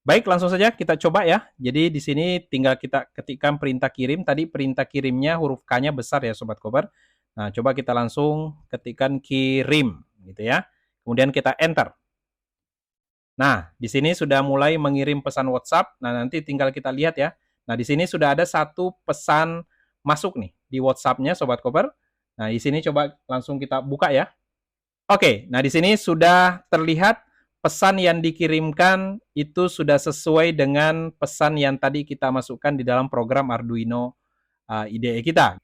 Baik, langsung saja kita coba ya. Jadi di sini tinggal kita ketikkan perintah kirim. Tadi perintah kirimnya huruf K-nya besar ya Sobat Koper. Nah, coba kita langsung ketikkan kirim gitu ya. Kemudian kita enter. Nah, di sini sudah mulai mengirim pesan WhatsApp. Nah, nanti tinggal kita lihat ya. Nah, di sini sudah ada satu pesan masuk nih di WhatsApp-nya Sobat Koper. Nah, di sini coba langsung kita buka ya. Oke, nah di sini sudah terlihat pesan yang dikirimkan itu sudah sesuai dengan pesan yang tadi kita masukkan di dalam program Arduino IDE kita.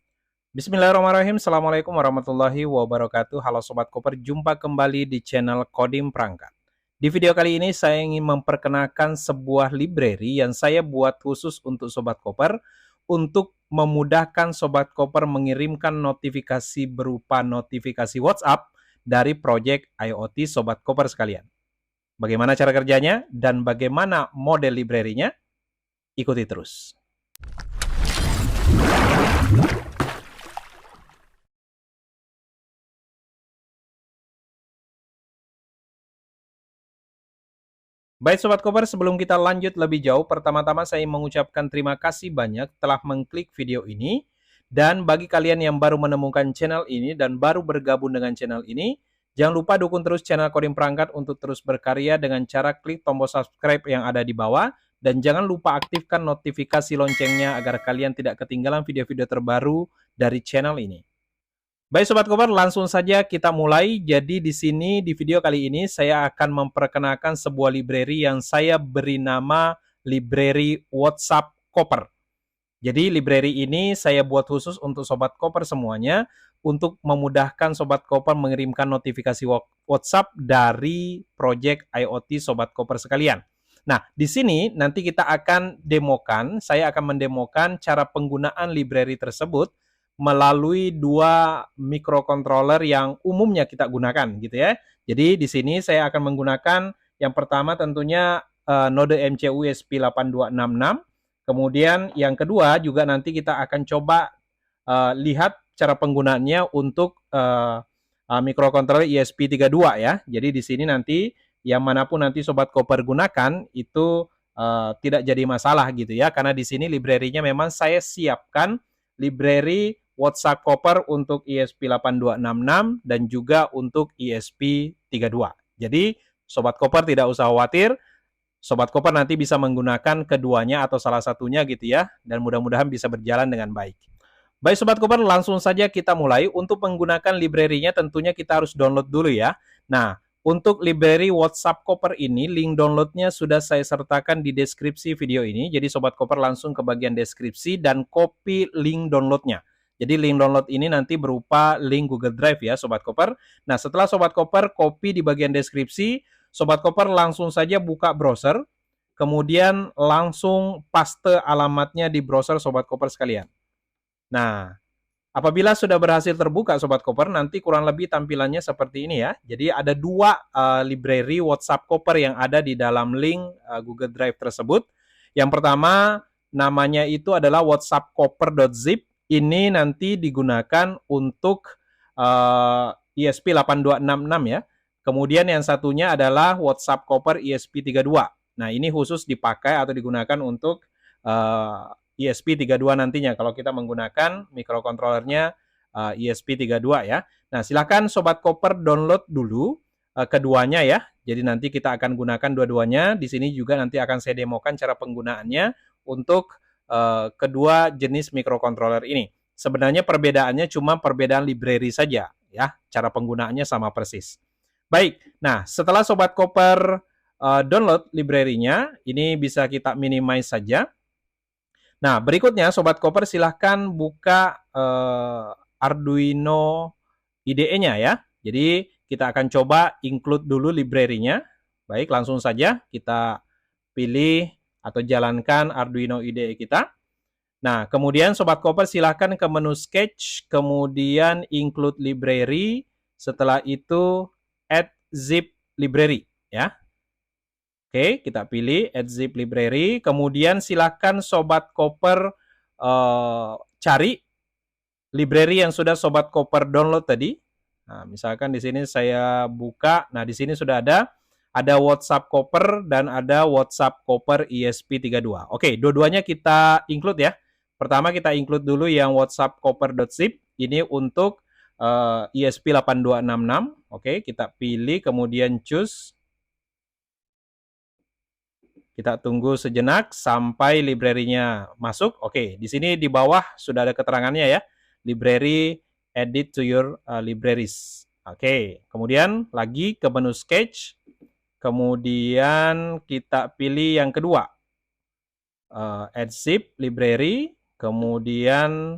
Bismillahirrahmanirrahim. Assalamualaikum warahmatullahi wabarakatuh. Halo Sobat Koper, jumpa kembali di channel Kodim Perangkat. Di video kali ini saya ingin memperkenalkan sebuah library yang saya buat khusus untuk Sobat Koper untuk memudahkan Sobat Koper mengirimkan notifikasi berupa notifikasi WhatsApp dari project IoT Sobat Koper sekalian. Bagaimana cara kerjanya dan bagaimana model library-nya? Ikuti terus. Baik Sobat Koper, sebelum kita lanjut lebih jauh, pertama-tama saya mengucapkan terima kasih banyak telah mengklik video ini. Dan bagi kalian yang baru menemukan channel ini dan baru bergabung dengan channel ini, jangan lupa dukung terus channel Kodim Perangkat untuk terus berkarya dengan cara klik tombol subscribe yang ada di bawah. Dan jangan lupa aktifkan notifikasi loncengnya agar kalian tidak ketinggalan video-video terbaru dari channel ini. Baik Sobat Koper, langsung saja kita mulai. Jadi di sini di video kali ini saya akan memperkenalkan sebuah library yang saya beri nama library WhatsApp Koper. Jadi library ini saya buat khusus untuk Sobat Koper semuanya untuk memudahkan Sobat Koper mengirimkan notifikasi WhatsApp dari project IoT Sobat Koper sekalian. Nah, di sini nanti kita akan demokan, saya akan mendemokan cara penggunaan library tersebut melalui dua microcontroller yang umumnya kita gunakan gitu ya. Jadi di sini saya akan menggunakan yang pertama tentunya node MCU ESP8266. Kemudian yang kedua juga nanti kita akan coba lihat cara penggunaannya untuk microcontroller ESP32 ya. Jadi di sini nanti yang manapun nanti Sobat Koper gunakan itu tidak jadi masalah gitu ya. Karena di sini library-nya memang saya siapkan library WhatsApp Koper untuk ESP8266 dan juga untuk ESP32. Jadi Sobat Koper tidak usah khawatir, Sobat Koper nanti bisa menggunakan keduanya atau salah satunya gitu ya, dan mudah-mudahan bisa berjalan dengan baik. Baik Sobat Koper, langsung saja kita mulai. Untuk menggunakan library-nya tentunya kita harus download dulu ya. Nah, untuk library WhatsApp Koper ini, link downloadnya sudah saya sertakan di deskripsi video ini. Jadi Sobat Koper langsung ke bagian deskripsi dan copy link downloadnya. Jadi link download ini nanti berupa link Google Drive ya Sobat Koper. Nah, setelah Sobat Koper copy di bagian deskripsi, Sobat Koper langsung saja buka browser, kemudian langsung paste alamatnya di browser Sobat Koper sekalian. Nah, apabila sudah berhasil terbuka Sobat Koper, nanti kurang lebih tampilannya seperti ini ya. Jadi ada dua library WhatsApp Koper yang ada di dalam link Google Drive tersebut. Yang pertama namanya itu adalah WhatsApp Koper.zip. Ini nanti digunakan untuk ESP8266 ya. Kemudian yang satunya adalah WhatsApp Koper ESP32. Nah, ini khusus dipakai atau digunakan untuk ESP32 nantinya kalau kita menggunakan microcontrollernya ESP32 ya. Nah, silakan Sobat Koper download dulu keduanya ya. Jadi nanti kita akan gunakan dua-duanya. Di sini juga nanti akan saya demokan cara penggunaannya untuk kedua jenis microcontroller ini. Sebenarnya perbedaannya cuma perbedaan library saja ya. Cara penggunaannya sama persis. Baik, nah setelah Sobat Koper download library-nya, ini bisa kita minimize saja. Nah, berikutnya Sobat Koper silahkan buka Arduino IDE-nya ya. Jadi kita akan coba include dulu library-nya. Baik, langsung saja kita pilih atau jalankan Arduino IDE kita. Nah, kemudian Sobat Koper silahkan ke menu Sketch, kemudian include library, setelah itu add zip library ya. Oke, kita pilih add zip library. Kemudian silakan Sobat Koper cari library yang sudah Sobat Koper download tadi. Nah, misalkan di sini saya buka. Nah, di sini sudah ada Ada WhatsApp Koper dan ada WhatsApp Koper ESP32. Oke, dua-duanya kita include ya. Pertama kita include dulu yang WhatsApp Koper.zip. Ini untuk ESP8266. Oke, kita pilih kemudian choose. Kita tunggu sejenak sampai library-nya masuk. Oke, di sini di bawah sudah ada keterangannya ya. Library edit to your libraries. Oke, kemudian lagi ke menu sketch. Kemudian kita pilih yang kedua. Add zip library. Kemudian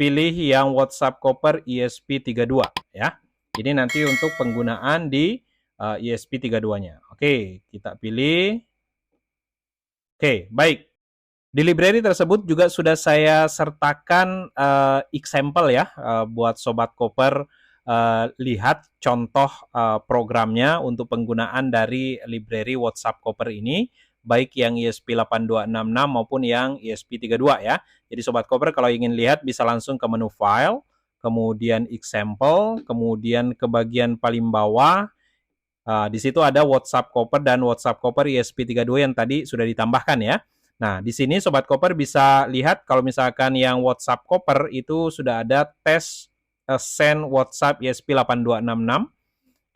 pilih yang WhatsApp Koper ESP32 ya. Ini nanti untuk penggunaan di ESP32-nya. Oke, kita pilih. Oke, baik. Di library tersebut juga sudah saya sertakan example ya, buat Sobat Koper lihat contoh programnya untuk penggunaan dari library WhatsApp Koper ini, baik yang ESP8266 maupun yang ESP32 ya. Jadi Sobat Koper kalau ingin lihat bisa langsung ke menu file, kemudian example, kemudian ke bagian paling bawah. Di situ ada WhatsApp Koper dan WhatsApp Koper ESP32 yang tadi sudah ditambahkan ya. Nah, di sini Sobat Koper bisa lihat kalau misalkan yang WhatsApp Koper itu sudah ada tes send WhatsApp ESP8266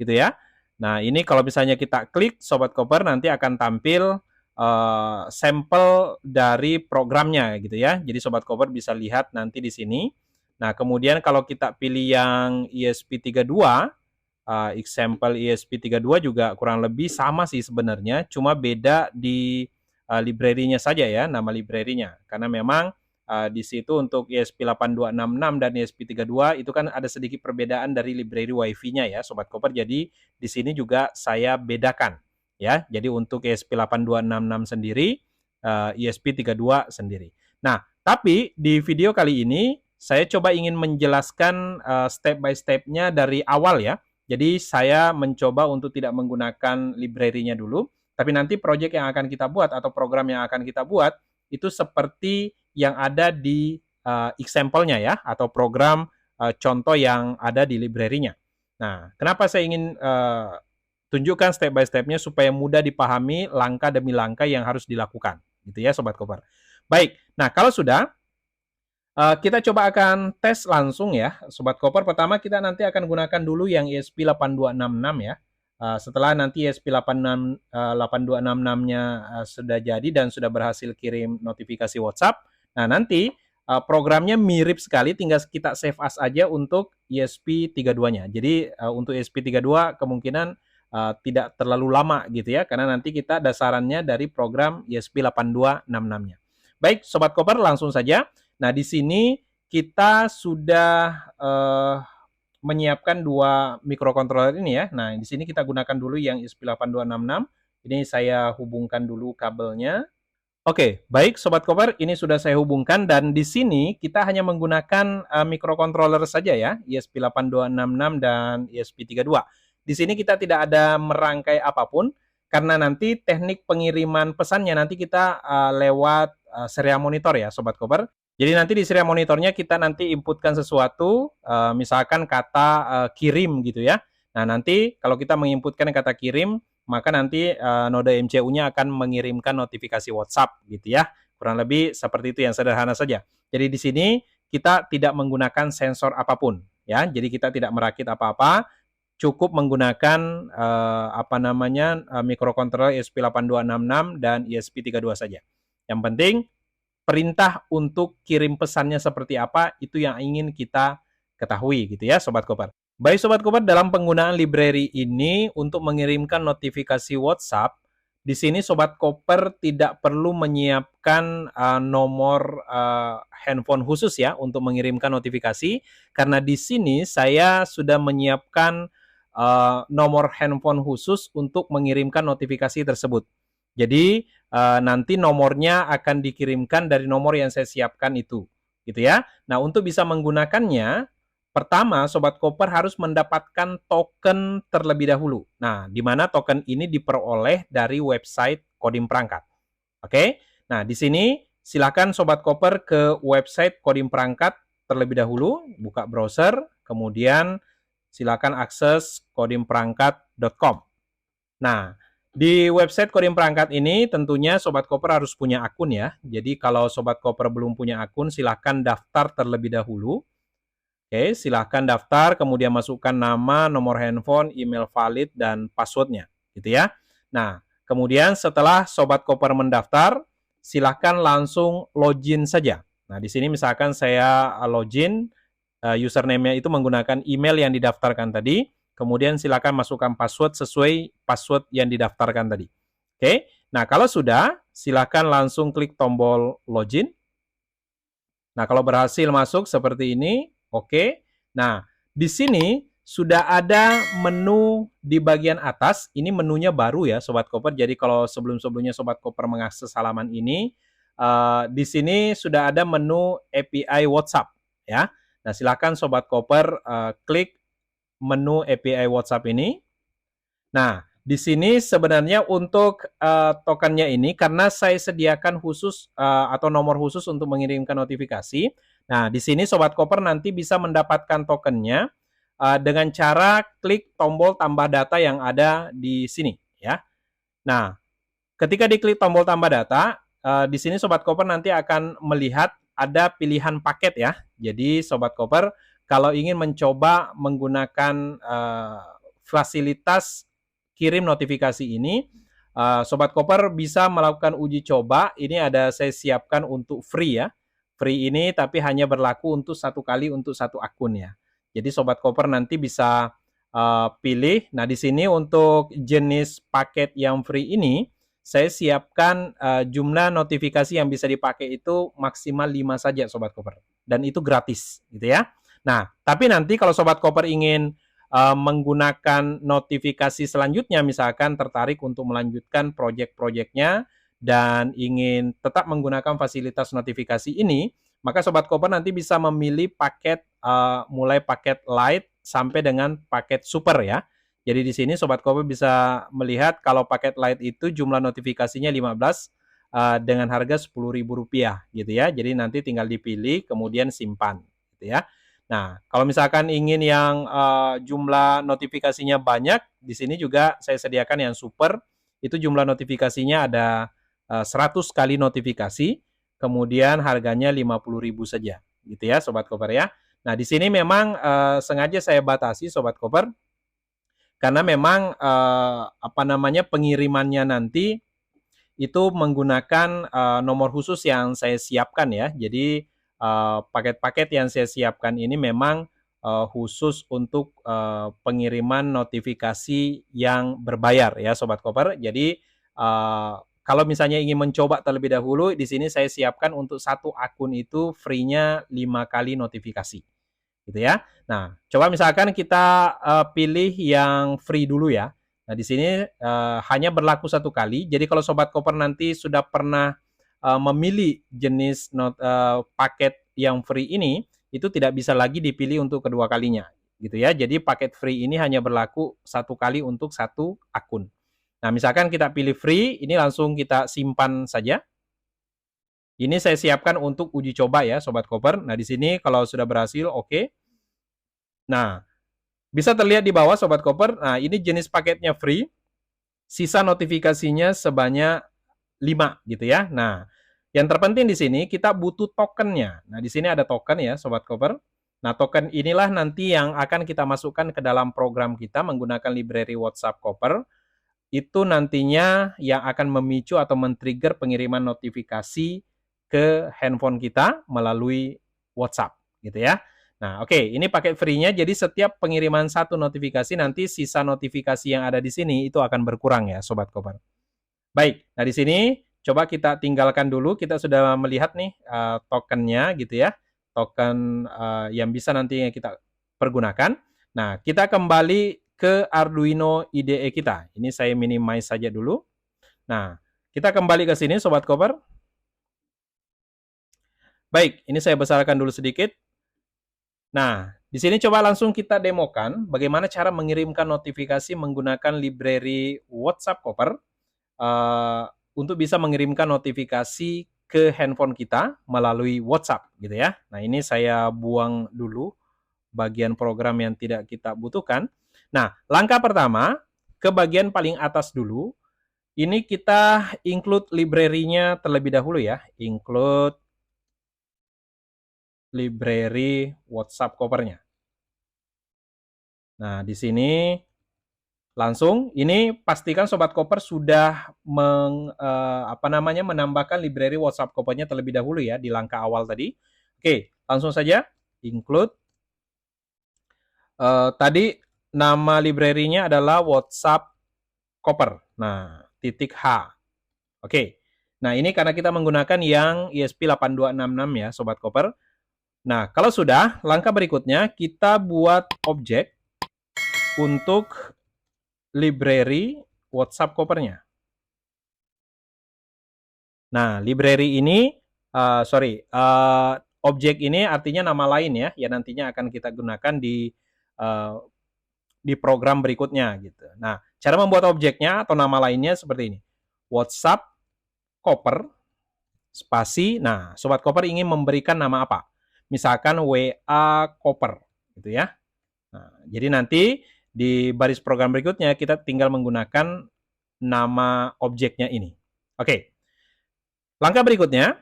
gitu ya. Nah, ini kalau misalnya kita klik Sobat Koper nanti akan tampil sampel dari programnya gitu ya. Jadi Sobat Koper bisa lihat nanti di sini. Nah, kemudian kalau kita pilih yang ESP32, example ESP32 juga kurang lebih sama sih sebenarnya, cuma beda di library-nya saja ya, nama library-nya. Karena memang di situ untuk ESP8266 dan ESP32 itu kan ada sedikit perbedaan dari library WiFi-nya ya, Sobat Koper. Jadi di sini juga saya bedakan ya. Jadi untuk ESP8266 sendiri, ESP32 sendiri. Nah, tapi di video kali ini saya coba ingin menjelaskan step by step-nya dari awal ya. Jadi saya mencoba untuk tidak menggunakan library-nya dulu, tapi nanti project yang akan kita buat atau program yang akan kita buat itu seperti yang ada di example-nya ya, atau program contoh yang ada di library-nya. Nah, kenapa saya ingin tunjukkan step by step-nya supaya mudah dipahami langkah demi langkah yang harus dilakukan, gitu ya Sobat Koper. Baik, nah kalau sudah, kita coba akan tes langsung ya, Sobat Koper. Pertama kita nanti akan gunakan dulu yang ESP8266 ya. Setelah nanti ESP8266-nya sudah jadi dan sudah berhasil kirim notifikasi WhatsApp, nah nanti programnya mirip sekali, tinggal kita save as aja untuk ESP32-nya. Jadi untuk ESP32 kemungkinan tidak terlalu lama gitu ya, karena nanti kita dasarannya dari program ESP8266-nya. Baik, Sobat Koper, langsung saja. Nah, di sini kita sudah menyiapkan dua microcontroller ini ya. Nah, di sini kita gunakan dulu yang ESP8266. Ini saya hubungkan dulu kabelnya. Oke, baik Sobat Koper, ini sudah saya hubungkan dan di sini kita hanya menggunakan microcontroller saja ya, ESP8266 dan ESP32. Di sini kita tidak ada merangkai apapun karena nanti teknik pengiriman pesannya nanti kita lewat serial monitor ya Sobat Koper. Jadi nanti di serial monitornya kita nanti inputkan sesuatu, misalkan kata kirim gitu ya. Nah nanti kalau kita menginputkan kata kirim, maka nanti node MCU-nya akan mengirimkan notifikasi WhatsApp gitu ya. Kurang lebih seperti itu, yang sederhana saja. Jadi di sini kita tidak menggunakan sensor apapun ya. Jadi kita tidak merakit apa-apa, cukup menggunakan microcontroller ESP8266 dan ESP32 saja. Yang penting perintah untuk kirim pesannya seperti apa, itu yang ingin kita ketahui gitu ya Sobat Koper. Baik Sobat Koper, dalam penggunaan library ini untuk mengirimkan notifikasi WhatsApp, di sini Sobat Koper tidak perlu menyiapkan nomor handphone khusus ya untuk mengirimkan notifikasi, karena di sini saya sudah menyiapkan nomor handphone khusus untuk mengirimkan notifikasi tersebut. Jadi nanti nomornya akan dikirimkan dari nomor yang saya siapkan itu, gitu ya. Nah, untuk bisa menggunakannya, pertama Sobat Koper harus mendapatkan token terlebih dahulu. Nah, di mana token ini diperoleh dari website Kodim Perangkat. Oke. Nah, di sini silakan Sobat Koper ke website Kodim Perangkat terlebih dahulu, buka browser, kemudian silakan akses Kodim Perangkat korimperangkat.com. Nah, di website Korim Perangkat ini tentunya Sobat Koper harus punya akun ya. Jadi kalau Sobat Koper belum punya akun, silahkan daftar terlebih dahulu. Oke, silahkan daftar, kemudian masukkan nama, nomor handphone, email valid, dan passwordnya, gitu ya. Nah, kemudian setelah Sobat Koper mendaftar, silahkan langsung login saja. Nah, di sini misalkan saya login, username-nya itu menggunakan email yang didaftarkan tadi, kemudian silakan masukkan password sesuai password yang didaftarkan tadi. Oke, nah kalau sudah, silakan langsung klik tombol login. Nah, kalau berhasil masuk seperti ini, oke. Nah, di sini sudah ada menu di bagian atas. Ini menunya baru ya, Sobat Koper. Jadi kalau sebelum-sebelumnya Sobat Koper mengakses halaman ini, di sini sudah ada menu API WhatsApp ya. Nah, silakan Sobat Koper klik menu API WhatsApp ini. Nah, di sini sebenarnya untuk tokennya ini karena saya sediakan khusus atau nomor khusus untuk mengirimkan notifikasi. Nah, di sini Sobat Koper nanti bisa mendapatkan tokennya dengan cara klik tombol tambah data yang ada di sini ya. Nah, ketika diklik tombol tambah data, di sini Sobat Koper nanti akan melihat ada pilihan paket ya. Jadi Sobat Koper kalau ingin mencoba menggunakan fasilitas kirim notifikasi ini, Sobat Koper bisa melakukan uji coba. Ini ada saya siapkan untuk free ya. Free ini tapi hanya berlaku untuk satu kali untuk satu akun ya. Jadi Sobat Koper nanti bisa pilih. Nah, di sini untuk jenis paket yang free ini, saya siapkan jumlah notifikasi yang bisa dipakai itu maksimal 5 saja Sobat Koper. Dan itu gratis gitu ya. Nah, tapi nanti kalau Sobat Koper ingin menggunakan notifikasi selanjutnya, misalkan tertarik untuk melanjutkan proyek-proyeknya dan ingin tetap menggunakan fasilitas notifikasi ini, maka Sobat Koper nanti bisa memilih paket mulai paket light sampai dengan paket super ya. Jadi di sini Sobat Koper bisa melihat kalau paket light itu jumlah notifikasinya 15 dengan harga Rp10.000 gitu ya. Jadi nanti tinggal dipilih kemudian simpan gitu ya. Nah, kalau misalkan ingin yang jumlah notifikasinya banyak, di sini juga saya sediakan yang super. Itu jumlah notifikasinya ada 100 kali notifikasi, kemudian harganya 50.000 saja. Gitu ya, Sobat Koper ya. Nah, di sini memang sengaja saya batasi Sobat Koper karena memang pengirimannya nanti itu menggunakan nomor khusus yang saya siapkan ya. Jadi paket-paket yang saya siapkan ini memang khusus untuk pengiriman notifikasi yang berbayar ya Sobat Koper. Jadi kalau misalnya ingin mencoba terlebih dahulu, di sini saya siapkan untuk satu akun itu free-nya 5 kali notifikasi. Gitu ya. Nah, coba misalkan kita pilih yang free dulu ya. Nah, di sini hanya berlaku satu kali. Jadi kalau Sobat Koper nanti sudah pernah memilih jenis paket yang free ini, itu tidak bisa lagi dipilih untuk kedua kalinya, gitu ya. Jadi paket free ini hanya berlaku satu kali untuk satu akun. Nah, misalkan kita pilih free, ini langsung kita simpan saja. Ini saya siapkan untuk uji coba ya, Sobat Koper. Nah, di sini kalau sudah berhasil, oke. Nah, bisa terlihat di bawah Sobat Koper. Nah, ini jenis paketnya free. Sisa notifikasinya sebanyak 5 gitu ya. Nah, yang terpenting di sini kita butuh tokennya. Nah, di sini ada token ya Sobat Koper. Nah, token inilah nanti yang akan kita masukkan ke dalam program kita menggunakan library WhatsApp Koper. Itu nantinya yang akan memicu atau men-trigger pengiriman notifikasi ke handphone kita melalui WhatsApp gitu ya. Nah, oke, ini paket free-nya. Jadi setiap pengiriman satu notifikasi nanti sisa notifikasi yang ada di sini itu akan berkurang ya Sobat Koper. Baik, nah di sini coba kita tinggalkan dulu. Kita sudah melihat nih tokennya gitu ya. Token yang bisa nantinya kita pergunakan. Nah, kita kembali ke Arduino IDE kita. Ini saya minimize saja dulu. Nah, kita kembali ke sini Sobat Koper. Baik, ini saya besarkan dulu sedikit. Nah, di sini coba langsung kita demokan bagaimana cara mengirimkan notifikasi menggunakan library WhatsApp Koper untuk bisa mengirimkan notifikasi ke handphone kita melalui WhatsApp gitu ya. Nah, ini saya buang dulu bagian program yang tidak kita butuhkan. Nah, langkah pertama, ke bagian paling atas dulu. Ini kita include library-nya terlebih dahulu ya. Include library WhatsApp cover-nya. Nah, di sini langsung ini pastikan Sobat Koper sudah menambahkan library WhatsApp cover-nya terlebih dahulu ya di langkah awal tadi. Oke, langsung saja include. Tadi nama library-nya adalah WhatsApp cover. Nah, .h. Oke. Nah, ini karena kita menggunakan yang ESP8266 ya, Sobat Koper. Nah, kalau sudah, langkah berikutnya kita buat objek untuk library WhatsApp cover-nya. Nah, library ini, objek ini artinya nama lain ya, yang nantinya akan kita gunakan di program berikutnya gitu. Nah, cara membuat objeknya atau nama lainnya seperti ini. WhatsApp cover spasi. Nah, Sobat Koper ingin memberikan nama apa? Misalkan WA cover gitu ya. Nah, jadi nanti di baris program berikutnya kita tinggal menggunakan nama objeknya ini. Oke. Langkah berikutnya,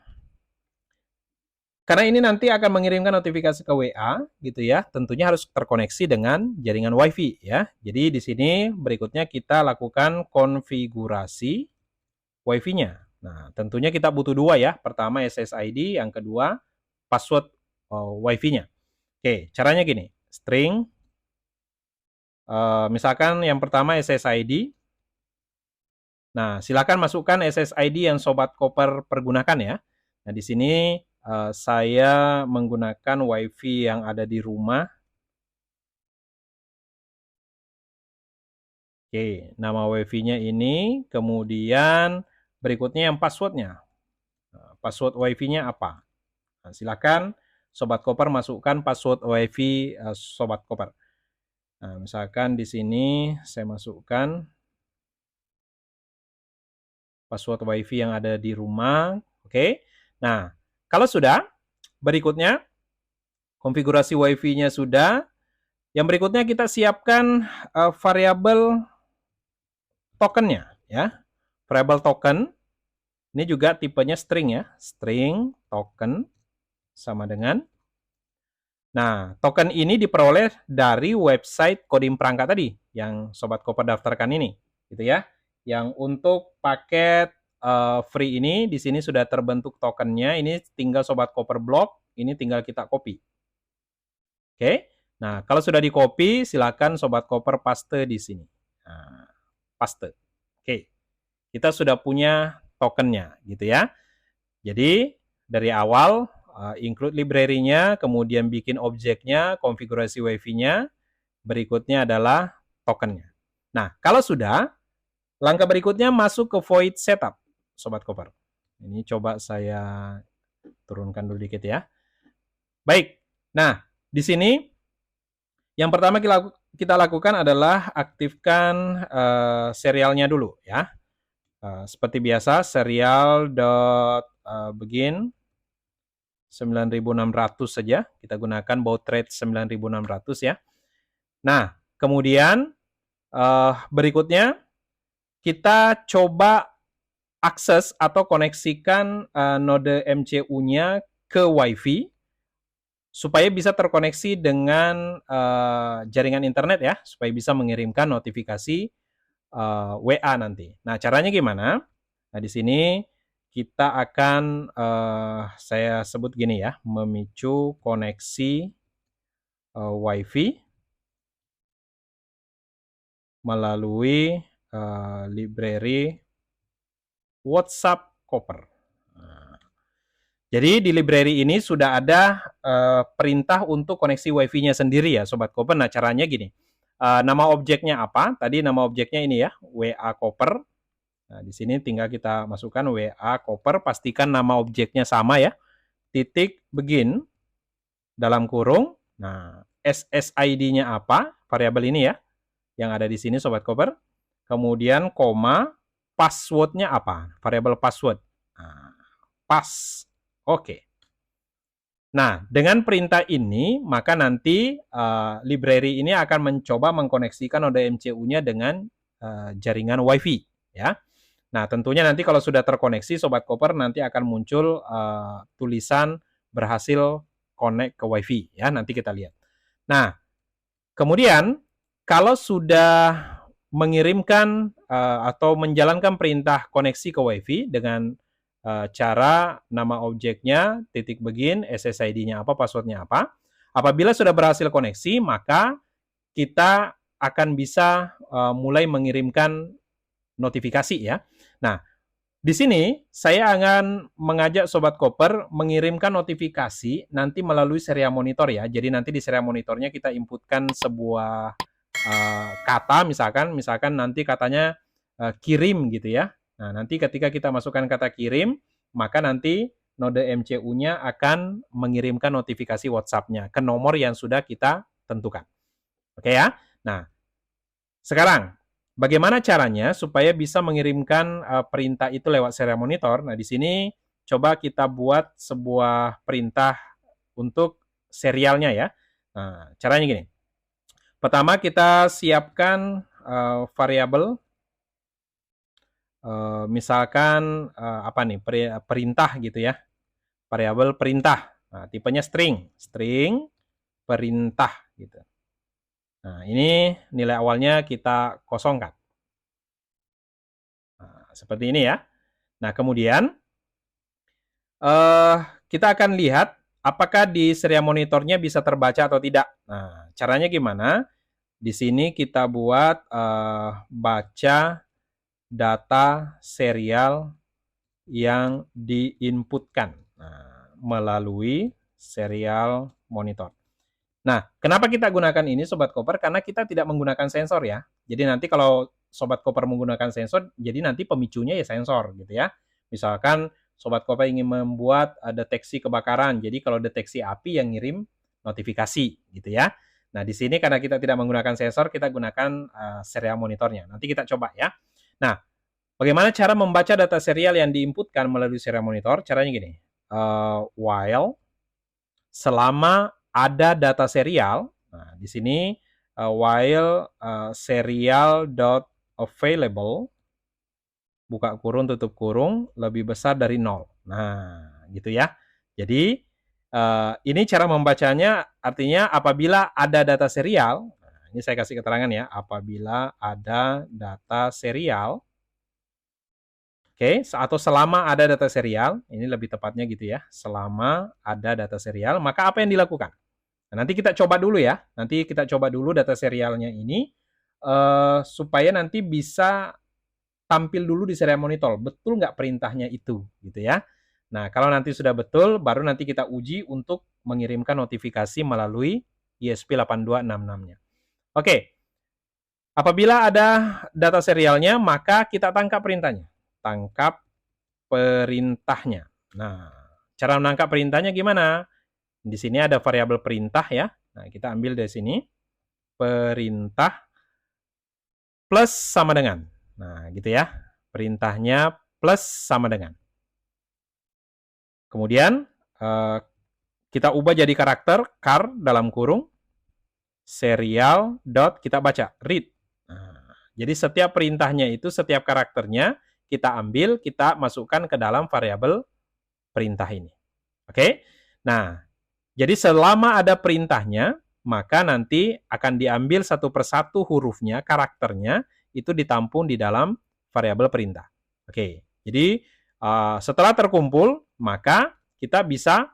karena ini nanti akan mengirimkan notifikasi ke WA gitu ya, tentunya harus terkoneksi dengan jaringan WiFi ya. Jadi di sini berikutnya kita lakukan konfigurasi WiFi-nya. Nah, tentunya kita butuh dua ya. Pertama SSID, yang kedua password WiFi-nya. Oke, caranya gini. String, misalkan yang pertama SSID. Nah, silakan masukkan SSID yang Sobat Koper pergunakan ya. Nah, di sini saya menggunakan WiFi yang ada di rumah. Oke, nama WiFi-nya ini, kemudian berikutnya yang passwordnya. Password WiFi-nya apa? Nah, silakan Sobat Koper masukkan password WiFi Sobat Koper. Nah, misalkan di sini saya masukkan password WiFi yang ada di rumah. Oke. Nah, kalau sudah, berikutnya konfigurasi WiFi-nya sudah. Yang berikutnya kita siapkan variabel tokennya ya. Variabel token ini juga tipenya string ya. String token sama dengan. Nah, token ini diperoleh dari website Kodim Perangkat tadi yang Sobat Koper daftarkan ini, gitu ya. Yang untuk paket free ini di sini sudah terbentuk tokennya. Ini tinggal Sobat Koper blok, ini tinggal kita copy. Oke. Nah, kalau sudah di copy, silakan Sobat Koper paste di sini. Nah, paste. Oke. Kita sudah punya tokennya, gitu ya. Jadi dari awal include library-nya, kemudian bikin objeknya, konfigurasi WiFi-nya, berikutnya adalah tokennya. Nah, kalau sudah, langkah berikutnya masuk ke void setup, Sobat Koper. Ini coba saya turunkan dulu dikit ya. Baik, nah di sini yang pertama kita lakukan adalah aktifkan serialnya dulu ya. Seperti biasa, serial.begin 9600 saja. Kita gunakan baud rate 9600 ya. Nah, kemudian berikutnya kita coba akses atau koneksikan node MCU-nya ke WiFi supaya bisa terkoneksi dengan jaringan internet ya, supaya bisa mengirimkan notifikasi WA nanti. Nah, caranya gimana? Nah, di sini kita akan, saya sebut gini ya, memicu koneksi WiFi melalui library WhatsApp cover. Nah, jadi di library ini sudah ada perintah untuk koneksi WiFi-nya sendiri ya, Sobat Koper. Nah, caranya gini. Nama objeknya apa? Tadi nama objeknya ini ya, WA cover. Nah, di sini tinggal kita masukkan WA cover, pastikan nama objeknya sama ya. Titik begin dalam kurung. Nah, SSID-nya apa? Variabel ini ya, yang ada di sini Sobat Koper. Kemudian koma, password-nya apa? Variabel password. Nah, pass. Oke. Nah, dengan perintah ini, maka nanti library ini akan mencoba mengkoneksikan node MCU-nya dengan jaringan WiFi ya. Nah, tentunya nanti kalau sudah terkoneksi Sobat Koper nanti akan muncul tulisan berhasil connect ke WiFi ya, nanti kita lihat. Nah, kemudian kalau sudah mengirimkan atau menjalankan perintah koneksi ke WiFi dengan cara nama objeknya, titik begin, SSID-nya apa, password-nya apa. Apabila sudah berhasil koneksi, maka kita akan bisa mulai mengirimkan notifikasi ya. Nah, di sini saya akan mengajak Sobat Koper mengirimkan notifikasi nanti melalui serial monitor ya. Jadi nanti di serial monitornya kita inputkan sebuah kata, misalkan nanti katanya kirim gitu ya. Nah, nanti ketika kita masukkan kata kirim, maka nanti node MCU-nya akan mengirimkan notifikasi WhatsApp-nya ke nomor yang sudah kita tentukan. Oke ya. Nah, sekarang bagaimana caranya supaya bisa mengirimkan perintah itu lewat serial monitor? Nah, di sini coba kita buat sebuah perintah untuk serialnya ya. Nah, caranya gini. Pertama kita siapkan variabel, misalkan apa nih, perintah gitu ya. Variabel perintah. Nah, tipenya string perintah gitu. Nah, ini nilai awalnya kita kosongkan. Nah, seperti ini ya. Nah, kemudian kita akan lihat apakah di serial monitornya bisa terbaca atau tidak. Nah, caranya gimana? Di sini kita buat baca data serial yang diinputkan melalui serial monitor. Nah, kenapa kita gunakan ini Sobat Koper? Karena kita tidak menggunakan sensor ya. Jadi nanti kalau Sobat Koper menggunakan sensor, jadi nanti pemicunya ya sensor gitu ya. Misalkan Sobat Koper ingin membuat deteksi kebakaran, jadi kalau deteksi api yang ngirim notifikasi gitu ya. Nah, di sini karena kita tidak menggunakan sensor, kita gunakan serial monitornya. Nanti kita coba ya. Nah, bagaimana cara membaca data serial yang diinputkan melalui serial monitor? Caranya gini, while selama ada data serial, nah di sini while serial.available buka kurung tutup kurung lebih besar dari 0. Nah, gitu ya. Jadi ini cara membacanya artinya apabila ada data serial, nah, ini saya kasih keterangan ya, apabila ada data serial, oke, atau selama ada data serial, ini lebih tepatnya gitu ya, selama ada data serial, maka apa yang dilakukan? Nah, nanti kita coba dulu ya, nanti kita coba dulu data serialnya ini, supaya nanti bisa tampil dulu di serial monitor, betul nggak perintahnya itu, gitu ya. Nah, kalau nanti sudah betul, baru nanti kita uji untuk mengirimkan notifikasi melalui ESP8266-nya. Oke, apabila ada data serialnya, maka kita tangkap perintahnya. Tangkap perintahnya. Nah, cara menangkap perintahnya gimana? Di sini ada variabel perintah ya. Nah, kita ambil dari sini. Perintah plus sama dengan. Nah, gitu ya. Perintahnya plus sama dengan. Kemudian, kita ubah jadi karakter, char dalam kurung, serial dot kita baca, read. Nah, jadi setiap perintahnya itu, setiap karakternya, kita ambil, kita masukkan ke dalam variabel perintah ini. Oke? Nah, jadi selama ada perintahnya, maka nanti akan diambil satu persatu hurufnya, karakternya, itu ditampung di dalam variabel perintah. Oke, jadi setelah terkumpul, maka kita bisa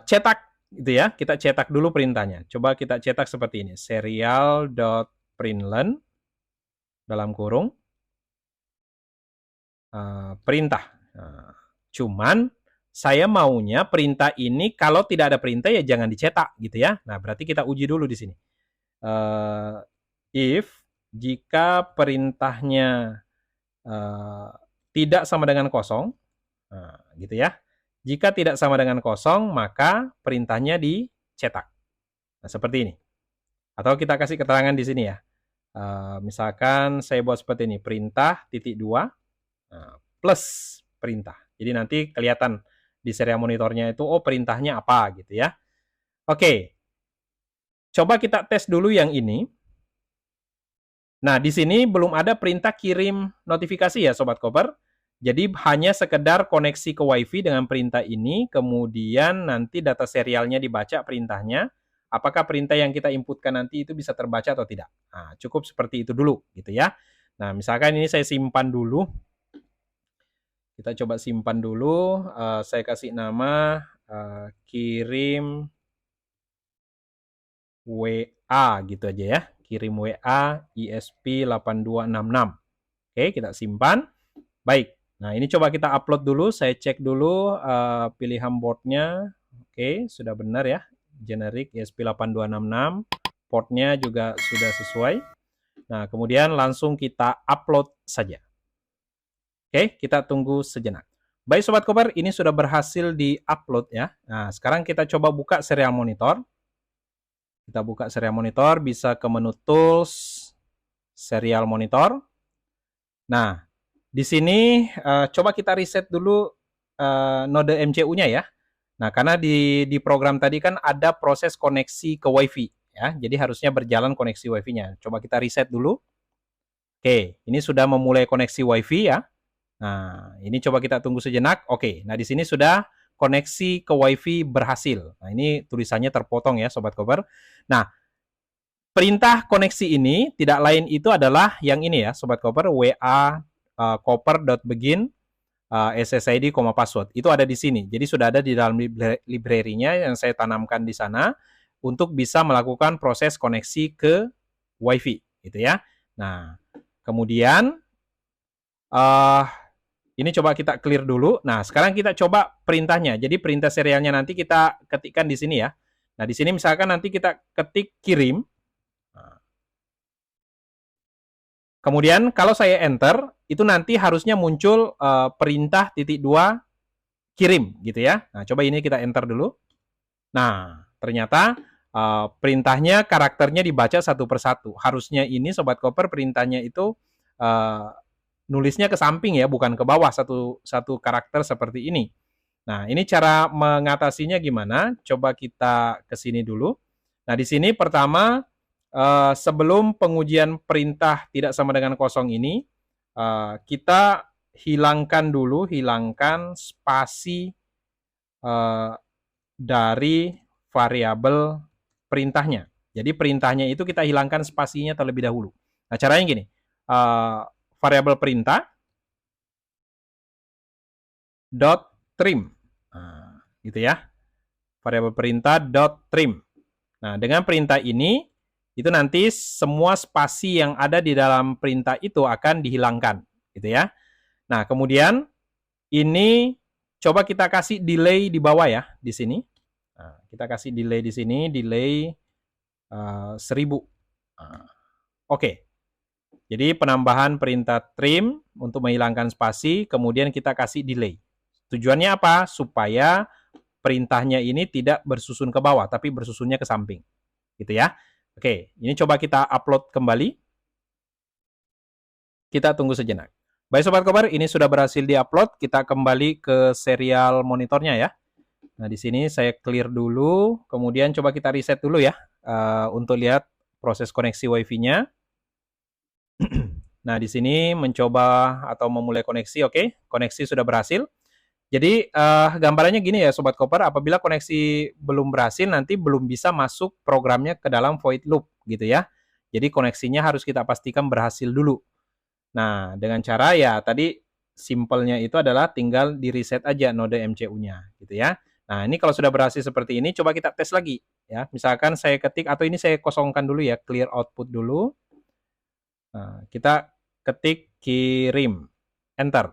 cetak, gitu ya. Kita cetak dulu perintahnya. Coba kita cetak seperti ini, serial.println dalam kurung perintah. Cuman saya maunya perintah ini kalau tidak ada perintah ya jangan dicetak gitu ya. Nah, berarti kita uji dulu di sini. If jika perintahnya tidak sama dengan kosong, nah, gitu ya. Jika tidak sama dengan kosong, maka perintahnya dicetak. Nah, seperti ini. Atau kita kasih keterangan di sini ya. Misalkan saya buat seperti ini, perintah titik 2 plus perintah. Jadi nanti kelihatan di serial monitornya itu, oh perintahnya apa gitu ya. Oke, coba kita tes dulu yang ini. Nah, di sini belum ada perintah kirim notifikasi ya Sobat Koper. Jadi hanya sekedar koneksi ke WiFi dengan perintah ini, kemudian nanti data serialnya dibaca perintahnya. Apakah perintah yang kita inputkan nanti itu bisa terbaca atau tidak? Nah, cukup seperti itu dulu gitu ya. Nah, misalkan ini saya simpan dulu. Kita coba simpan dulu. Saya kasih nama kirim WA gitu aja ya. Kirim WA ISP8266. Oke, kita simpan. Baik. Nah, ini coba kita upload dulu. Saya cek dulu pilihan boardnya. Oke, sudah benar ya. Generic ISP8266. Portnya juga sudah sesuai. Nah, kemudian langsung kita upload saja. Oke, kita tunggu sejenak. Baik Sobat Koper, ini sudah berhasil di-upload ya. Nah, sekarang kita coba buka serial monitor. Kita buka serial monitor, bisa ke menu Tools, Serial Monitor. Nah, di sini coba kita reset dulu node MCU-nya ya. Nah, karena di program tadi kan ada proses koneksi ke WiFi ya. Jadi harusnya berjalan koneksi WiFi-nya. Coba kita reset dulu. Oke, ini sudah memulai koneksi WiFi ya. Nah, ini coba kita tunggu sejenak. Oke, nah di sini sudah koneksi ke WiFi berhasil. Nah, ini tulisannya terpotong ya Sobat Koper. Nah, perintah koneksi ini tidak lain itu adalah yang ini ya Sobat Koper, WA koper.begin SSID, password. Itu ada di sini. Jadi sudah ada di dalam library-nya yang saya tanamkan di sana untuk bisa melakukan proses koneksi ke WiFi, gitu ya. Nah, kemudian ini coba kita clear dulu. Nah, sekarang kita coba perintahnya. Jadi perintah serialnya nanti kita ketikkan di sini ya. Nah, di sini misalkan nanti kita ketik kirim. Kemudian kalau saya enter, itu nanti harusnya muncul perintah .2 kirim gitu ya. Nah, coba ini kita enter dulu. Nah, ternyata perintahnya karakternya dibaca satu persatu. Harusnya ini Sobat Koper perintahnya itu nulisnya ke samping ya, bukan ke bawah satu karakter seperti ini. Nah, ini cara mengatasinya gimana? Coba kita ke sini dulu. Nah, di sini pertama sebelum pengujian perintah tidak sama dengan kosong ini, kita hilangkan spasi dari variabel perintahnya. Jadi perintahnya itu kita hilangkan spasinya terlebih dahulu. Nah, caranya gini, variabel perintah dot trim, nah, gitu ya. Variabel perintah dot trim. Nah, dengan perintah ini itu nanti semua spasi yang ada di dalam perintah itu akan dihilangkan, gitu ya. Nah, kemudian ini coba kita kasih delay di bawah ya, di sini. Nah, kita kasih delay di sini, delay 1000. Nah, oke. Jadi penambahan perintah trim untuk menghilangkan spasi, kemudian kita kasih delay. Tujuannya apa? Supaya perintahnya ini tidak bersusun ke bawah, tapi bersusunnya ke samping. Gitu ya. Oke, ini coba kita upload kembali. Kita tunggu sejenak. Baik Sobat Koper, ini sudah berhasil di-upload. Kita kembali ke serial monitornya ya. Nah, di sini saya clear dulu. Kemudian coba kita reset dulu ya. Untuk lihat proses koneksi WiFi-nya. Nah, di sini mencoba atau memulai koneksi. Oke, koneksi sudah berhasil. Jadi gambarannya gini ya Sobat Koper, apabila koneksi belum berhasil nanti belum bisa masuk programnya ke dalam void loop gitu ya. Jadi koneksinya harus kita pastikan berhasil dulu. Nah, dengan cara ya tadi simpelnya itu adalah tinggal di reset aja node MCU-nya gitu ya. Nah, ini kalau sudah berhasil seperti ini coba kita tes lagi ya. Misalkan saya ketik atau ini saya kosongkan dulu ya, clear output dulu. Nah, kita ketik kirim, enter.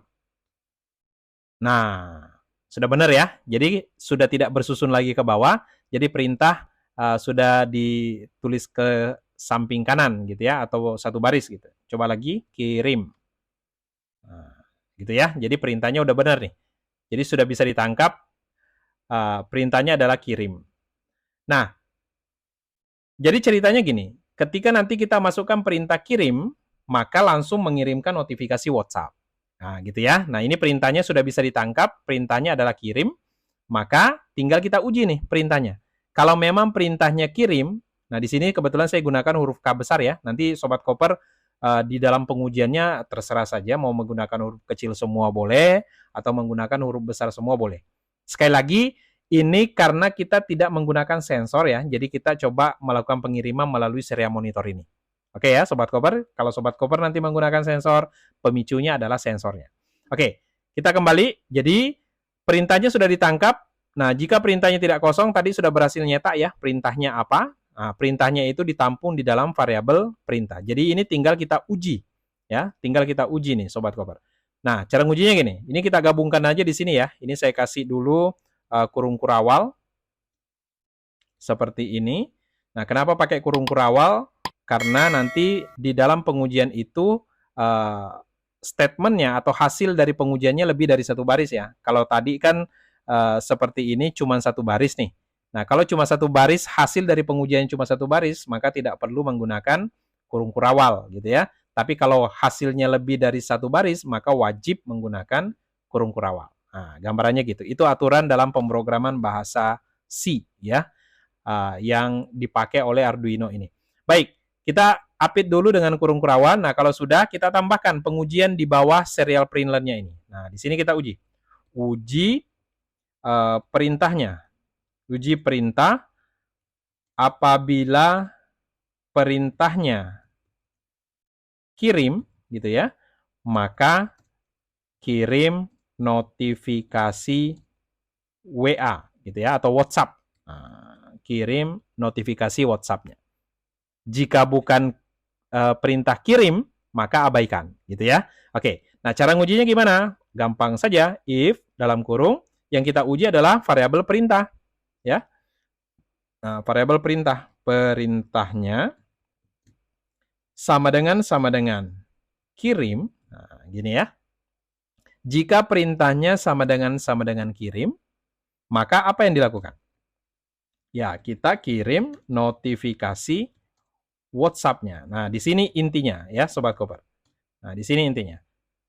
Nah, sudah benar ya. Jadi sudah tidak bersusun lagi ke bawah. Jadi perintah sudah ditulis ke samping kanan gitu ya, atau satu baris gitu. Coba lagi kirim. Nah, gitu ya. Jadi perintahnya udah benar nih. Jadi sudah bisa ditangkap. Perintahnya adalah kirim. Nah, jadi ceritanya gini. Ketika nanti kita masukkan perintah kirim, maka langsung mengirimkan notifikasi WhatsApp. Nah, gitu ya. Nah, ini perintahnya sudah bisa ditangkap, perintahnya adalah kirim, maka tinggal kita uji nih perintahnya. Kalau memang perintahnya kirim, nah di sini kebetulan saya gunakan huruf K besar ya. Nanti Sobat Koper di dalam pengujiannya terserah saja mau menggunakan huruf kecil semua boleh atau menggunakan huruf besar semua boleh. Sekali lagi, ini karena kita tidak menggunakan sensor ya, jadi kita coba melakukan pengiriman melalui serial monitor ini. Oke ya, Sobat Koper, kalau Sobat Koper nanti menggunakan sensor, pemicunya adalah sensornya. Oke, kita kembali. Jadi, perintahnya sudah ditangkap. Nah, jika perintahnya tidak kosong, tadi sudah berhasil nyetak ya, perintahnya apa? Nah, perintahnya itu ditampung di dalam variabel perintah. Jadi ini tinggal kita uji, ya, tinggal kita uji nih, Sobat Koper. Nah, cara ngujinya gini. Ini kita gabungkan aja di sini ya. Ini saya kasih dulu kurung kurawal seperti ini. Nah, kenapa pakai kurung kurawal? Karena nanti di dalam pengujian itu statementnya atau hasil dari pengujiannya lebih dari satu baris ya. Kalau tadi kan seperti ini cuma satu baris nih. Nah, kalau cuma satu baris, hasil dari pengujian cuma satu baris, maka tidak perlu menggunakan kurung kurawal gitu ya. Tapi kalau hasilnya lebih dari satu baris, maka wajib menggunakan kurung kurawal. Nah, gambarannya gitu. Itu aturan dalam pemrograman bahasa C ya, yang dipakai oleh Arduino ini. Baik, kita update dulu dengan kurung kurawal. Nah, kalau sudah, kita tambahkan pengujian di bawah serial println-nya ini. Nah, di sini kita uji. Uji perintahnya. Uji perintah apabila perintahnya kirim gitu ya, maka kirim notifikasi WA gitu ya atau WhatsApp. Nah, kirim notifikasi WhatsApp-nya. Jika bukan perintah kirim, maka abaikan gitu ya. Oke. Nah, cara ngujinya gimana? Gampang saja. If dalam kurung yang kita uji adalah variabel perintah ya. Nah, variabel perintahnya sama dengan kirim. Nah, gini ya. Jika perintahnya sama dengan kirim, maka apa yang dilakukan? Ya, kita kirim notifikasi WhatsApp-nya. Nah, di sini intinya ya, Sobat Koper. Nah, di sini intinya.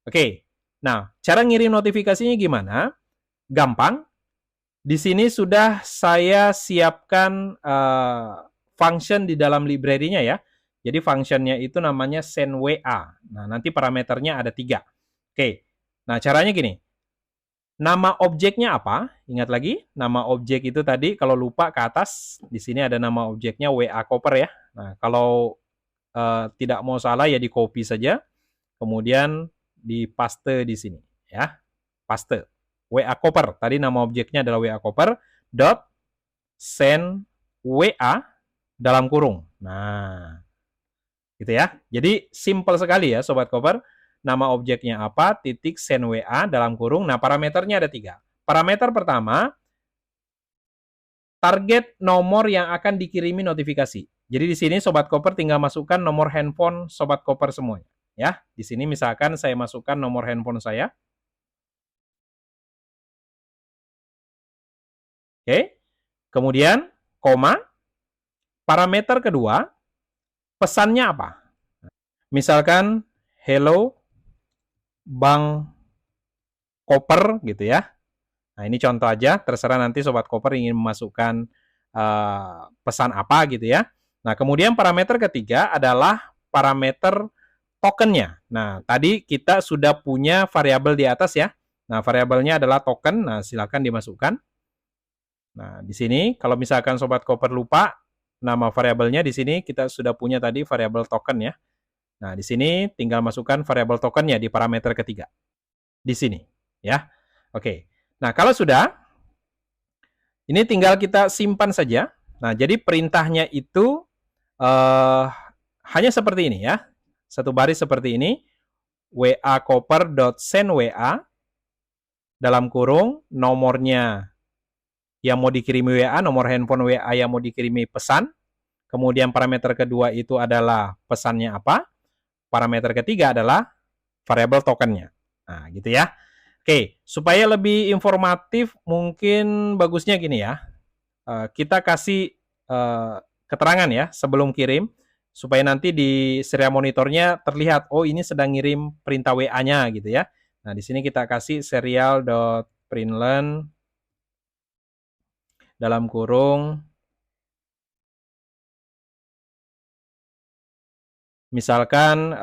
Oke. Nah, cara ngirim notifikasinya gimana? Gampang. Di sini sudah saya siapkan function di dalam library-nya ya. Jadi functionnya itu namanya send WA. Nah, nanti parameternya ada 3. Oke. Nah, caranya gini. Nama objeknya apa? Ingat lagi, nama objek itu tadi kalau lupa ke atas, di sini ada nama objeknya WA Koper ya. Nah, kalau tidak mau salah ya di copy saja. Kemudian di paste di sini ya. Paste. WA Koper. Tadi nama objeknya adalah WA Koper dot send WA dalam kurung. Nah, gitu ya. Jadi simple sekali ya Sobat Koper. Nama objeknya apa? Titik send WA dalam kurung. Nah, parameternya ada 3. Parameter pertama, target nomor yang akan dikirimi notifikasi. Jadi di sini Sobat Koper tinggal masukkan nomor handphone Sobat Koper semuanya. Ya, di sini misalkan saya masukkan nomor handphone saya. Oke. Kemudian, koma. Parameter kedua, pesannya apa? Misalkan, hello, Bang Koper, gitu ya. Nah, ini contoh aja, terserah nanti Sobat Koper ingin memasukkan pesan apa gitu ya. Nah, kemudian parameter ketiga adalah parameter tokennya. Nah, tadi kita sudah punya variabel di atas ya. Nah, variabelnya adalah token. Nah, silakan dimasukkan. Nah, di sini kalau misalkan Sobat Koper lupa nama variabelnya, di sini kita sudah punya tadi variabel token ya. Nah, di sini tinggal masukkan variabel tokennya di parameter ketiga. Di sini ya. Oke. Nah, kalau sudah, ini tinggal kita simpan saja. Nah, jadi perintahnya itu hanya seperti ini ya. Satu baris seperti ini. WA Koper.send WA dalam kurung nomornya yang mau dikirimi WA, nomor handphone WA yang mau dikirimi pesan. Kemudian parameter kedua itu adalah pesannya apa. Parameter ketiga adalah variabel tokennya. Nah, gitu ya. Oke, supaya lebih informatif mungkin bagusnya gini ya. Kita kasih keterangan ya sebelum kirim supaya nanti di serial monitornya terlihat oh ini sedang ngirim perintah WA-nya gitu ya. Nah, di sini kita kasih serial.println dalam kurung Misalkan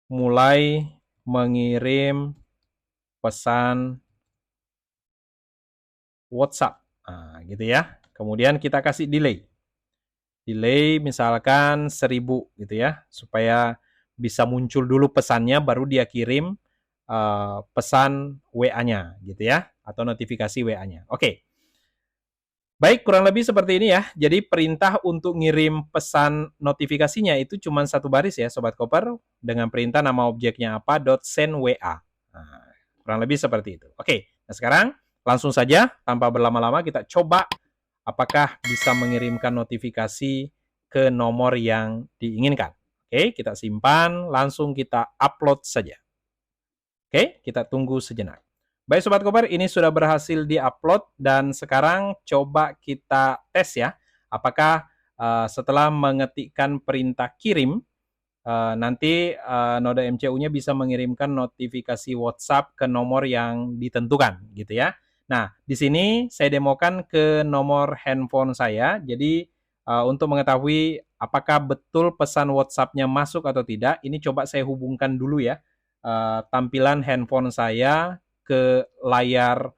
mulai mengirim pesan WhatsApp. Nah, gitu ya. Kemudian kita kasih delay. Delay misalkan 1000 gitu ya, supaya bisa muncul dulu pesannya baru dia kirim pesan WA-nya gitu ya, atau notifikasi WA-nya. Oke. Baik, kurang lebih seperti ini ya. Jadi perintah untuk ngirim pesan notifikasinya itu cuma satu baris ya, Sobat Koper, dengan perintah nama objeknya apa, .send WA. Nah, kurang lebih seperti itu. Oke, nah sekarang langsung saja, tanpa berlama-lama kita coba apakah bisa mengirimkan notifikasi ke nomor yang diinginkan. Oke, kita simpan, langsung kita upload saja. Oke, kita tunggu sejenak. Baik Sobat Koper, ini sudah berhasil di-upload dan sekarang coba kita tes ya. Apakah setelah mengetikkan perintah kirim, nanti Noda MCU-nya bisa mengirimkan notifikasi WhatsApp ke nomor yang ditentukan gitu ya. Nah, di sini saya demokan ke nomor handphone saya. Jadi untuk mengetahui apakah betul pesan WhatsApp-nya masuk atau tidak, ini coba saya hubungkan dulu ya tampilan handphone saya ke layar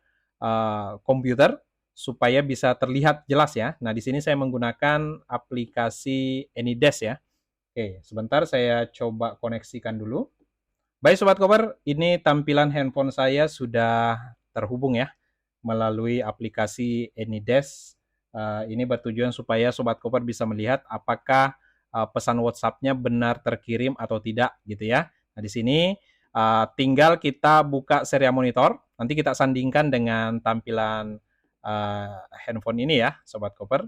komputer supaya bisa terlihat jelas ya. Nah, di sini saya menggunakan aplikasi AnyDesk ya. Oke, sebentar saya coba koneksikan dulu. Baik Sobat Koper, ini tampilan handphone saya sudah terhubung ya melalui aplikasi AnyDesk. Ini bertujuan supaya Sobat Koper bisa melihat apakah pesan WhatsApp-nya benar terkirim atau tidak gitu ya. Nah, di sini tinggal kita buka serial monitor, nanti kita sandingkan dengan tampilan handphone ini ya, Sobat Koper.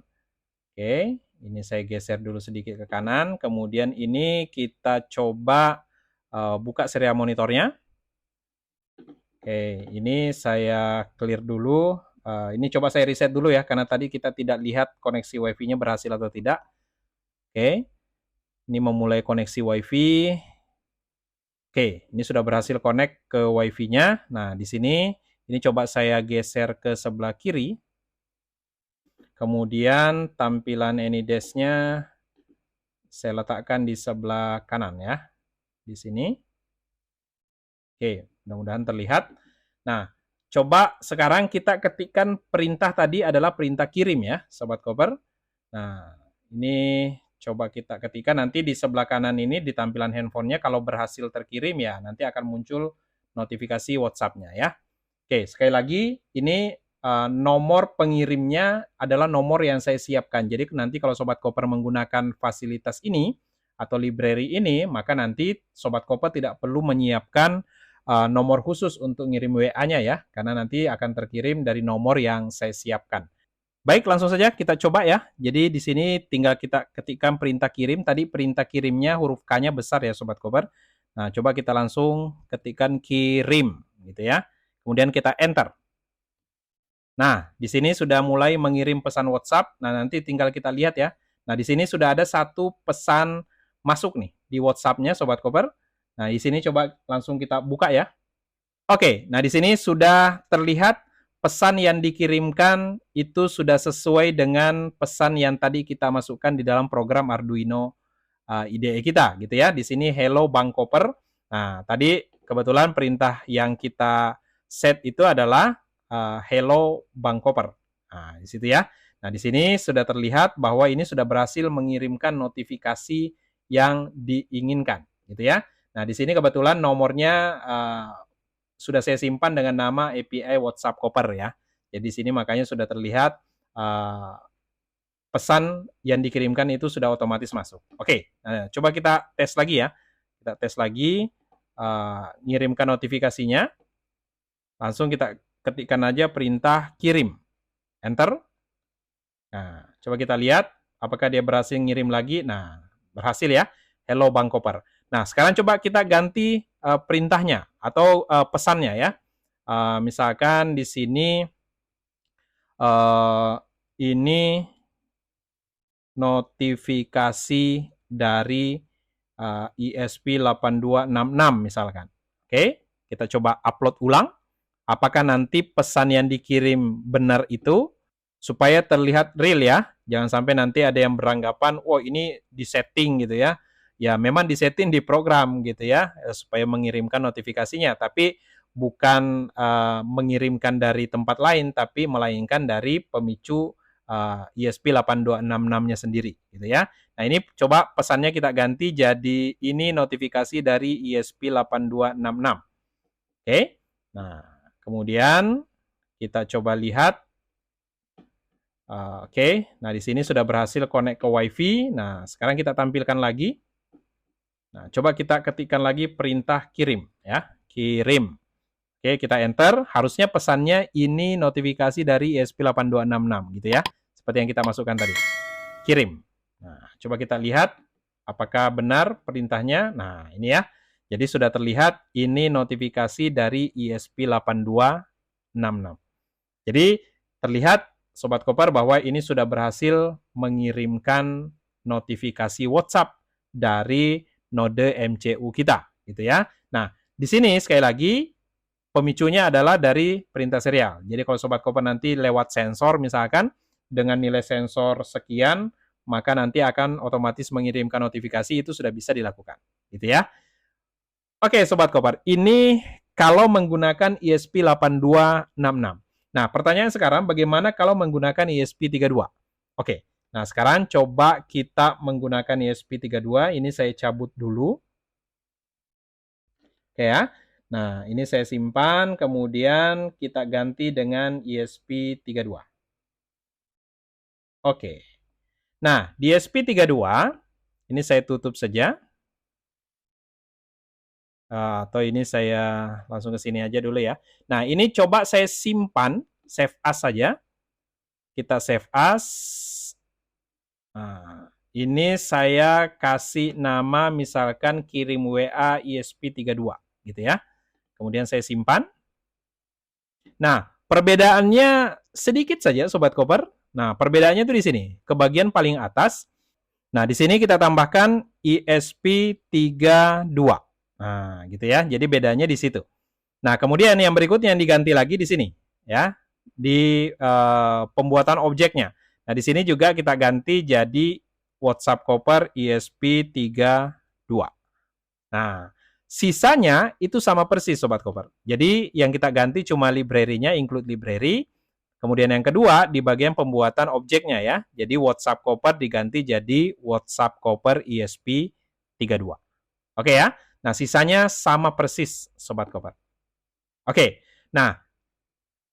Oke, ini saya geser dulu sedikit ke kanan, kemudian ini kita coba buka serial monitornya. Oke, ini saya clear dulu. Ini coba saya reset dulu ya, karena tadi kita tidak lihat koneksi WiFi-nya berhasil atau tidak. Oke, ini memulai koneksi WiFi. Oke, ini sudah berhasil connect ke WiFi-nya. Nah, di sini ini coba saya geser ke sebelah kiri. Kemudian tampilan AnyDesk-nya saya letakkan di sebelah kanan ya. Di sini. Oke, mudah-mudahan terlihat. Nah, coba sekarang kita ketikkan perintah tadi adalah perintah kirim ya, Sobat Koper. Nah, ini coba kita ketikkan nanti di sebelah kanan ini di tampilan handphonenya kalau berhasil terkirim ya nanti akan muncul notifikasi WhatsApp-nya ya. Oke, sekali lagi ini nomor pengirimnya adalah nomor yang saya siapkan. Jadi nanti kalau Sobat Koper menggunakan fasilitas ini atau library ini, maka nanti Sobat Koper tidak perlu menyiapkan nomor khusus untuk ngirim WA-nya ya, karena nanti akan terkirim dari nomor yang saya siapkan. Baik, langsung saja kita coba ya. Jadi di sini tinggal kita ketikkan perintah kirim. Tadi perintah kirimnya huruf K-nya besar ya Sobat Koper. Nah, coba kita langsung ketikkan kirim gitu ya. Kemudian kita enter. Nah, di sini sudah mulai mengirim pesan WhatsApp. Nah, nanti tinggal kita lihat ya. Nah, di sini sudah ada satu pesan masuk nih di WhatsApp-nya Sobat Koper. Nah, di sini coba langsung kita buka ya. Oke, nah di sini sudah terlihat pesan yang dikirimkan itu sudah sesuai dengan pesan yang tadi kita masukkan di dalam program Arduino IDE kita gitu ya. Di sini hello Bang Koper. Nah, tadi kebetulan perintah yang kita set itu adalah hello Bang Koper. Nah, di situ ya. Nah, di sini sudah terlihat bahwa ini sudah berhasil mengirimkan notifikasi yang diinginkan gitu ya. Nah, di sini kebetulan nomornya sudah saya simpan dengan nama API WhatsApp Koper ya. Jadi di sini makanya sudah terlihat pesan yang dikirimkan itu sudah otomatis masuk. Oke, nah, coba kita tes lagi ya. Kita tes lagi, ngirimkan notifikasinya. Langsung kita ketikkan aja perintah kirim. Enter. Nah, coba kita lihat apakah dia berhasil ngirim lagi. Nah, berhasil ya. Hello Bang Koper. Nah, sekarang coba kita ganti perintahnya atau pesannya ya. Misalkan di sini ini notifikasi dari ESP8266 misalkan. Oke, kita coba upload ulang. Apakah nanti pesan yang dikirim benar itu supaya terlihat real ya. Jangan sampai nanti ada yang beranggapan, oh ini disetting gitu ya. Ya memang disetting di program gitu ya, supaya mengirimkan notifikasinya, tapi bukan mengirimkan dari tempat lain, tapi melainkan dari pemicu ESP8266-nya sendiri gitu ya. Nah ini coba pesannya kita ganti jadi ini notifikasi dari ESP8266. Oke. Nah, kemudian kita coba lihat. Oke. Nah, di sini sudah berhasil connect ke WiFi. Nah, sekarang kita tampilkan lagi. Nah, coba kita ketikkan lagi perintah kirim ya. Kirim. Oke, kita enter. Harusnya pesannya ini notifikasi dari ESP8266 gitu ya. Seperti yang kita masukkan tadi. Kirim. Nah, coba kita lihat apakah benar perintahnya. Nah, ini ya. Jadi sudah terlihat ini notifikasi dari ESP8266. Jadi terlihat Sobat Koper bahwa ini sudah berhasil mengirimkan notifikasi WhatsApp dari node MCU kita, gitu ya. Nah, di sini sekali lagi pemicunya adalah dari perintah serial. Jadi kalau Sobat Koper nanti lewat sensor misalkan dengan nilai sensor sekian, maka nanti akan otomatis mengirimkan notifikasi, itu sudah bisa dilakukan, gitu ya. Oke, Sobat Koper, ini kalau menggunakan ESP8266. Nah, pertanyaan sekarang bagaimana kalau menggunakan ESP32? Oke, nah sekarang coba kita menggunakan ESP32. Ini saya cabut dulu. Oke ya. Nah, ini saya simpan, kemudian kita ganti dengan ESP32. Oke. Nah, di ESP32, ini saya tutup saja. Atau ini saya langsung ke sini aja dulu ya. Nah, ini coba saya simpan, save as saja. Kita save as. Nah, ini saya kasih nama misalkan kirim WA ESP32 gitu ya. Kemudian saya simpan. Nah, perbedaannya sedikit saja Sobat Koper. Nah, perbedaannya itu di sini, ke bagian paling atas. Nah, di sini kita tambahkan ESP32. Nah, gitu ya. Jadi bedanya di situ. Nah, kemudian yang berikutnya yang diganti lagi di sini, ya, di pembuatan objeknya. Nah, di sini juga kita ganti jadi WhatsApp Koper ESP32. Nah, sisanya itu sama persis Sobat Koper. Jadi yang kita ganti cuma library-nya, include library. Kemudian yang kedua di bagian pembuatan objeknya ya. Jadi WhatsApp Koper diganti jadi WhatsApp Koper ESP32. Oke ya. Nah, sisanya sama persis Sobat Koper. Oke. Nah,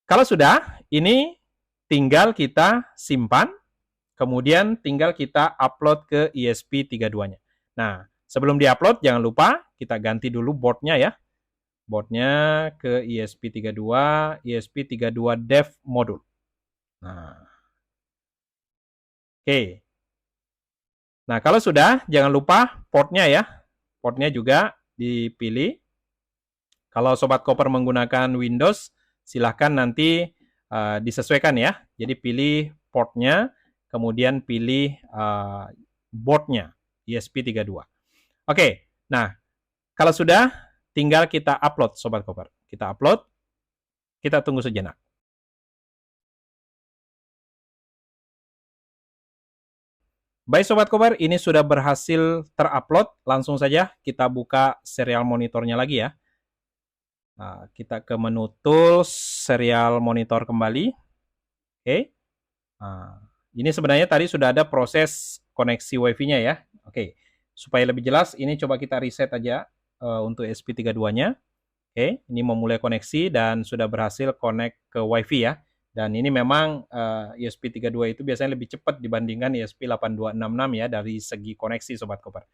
kalau sudah, ini tinggal kita simpan, kemudian tinggal kita upload ke ESP32-nya. Nah, sebelum diupload jangan lupa kita ganti dulu boardnya ya. Boardnya ke ESP32, ESP32 Dev Module. Nah, oke. Nah, kalau sudah, jangan lupa portnya ya. Portnya juga dipilih. Kalau Sobat Koper menggunakan Windows, silahkan nanti disesuaikan ya. Jadi pilih portnya, kemudian pilih boardnya, ESP32. Oke, nah kalau sudah, tinggal kita upload Sobat Koper. Kita upload, kita tunggu sejenak. Baik Sobat Koper, ini sudah berhasil terupload. Langsung saja kita buka serial monitornya lagi ya. Nah, kita ke menu Tools, serial monitor kembali. Oke. Nah, ini sebenarnya tadi sudah ada proses koneksi WiFi-nya ya. Oke. Supaya lebih jelas, ini coba kita reset aja untuk ESP32-nya. Oke, ini memulai koneksi dan sudah berhasil connect ke WiFi ya. Dan ini memang ESP32 itu biasanya lebih cepat dibandingkan ESP8266 ya dari segi koneksi Sobat Koper.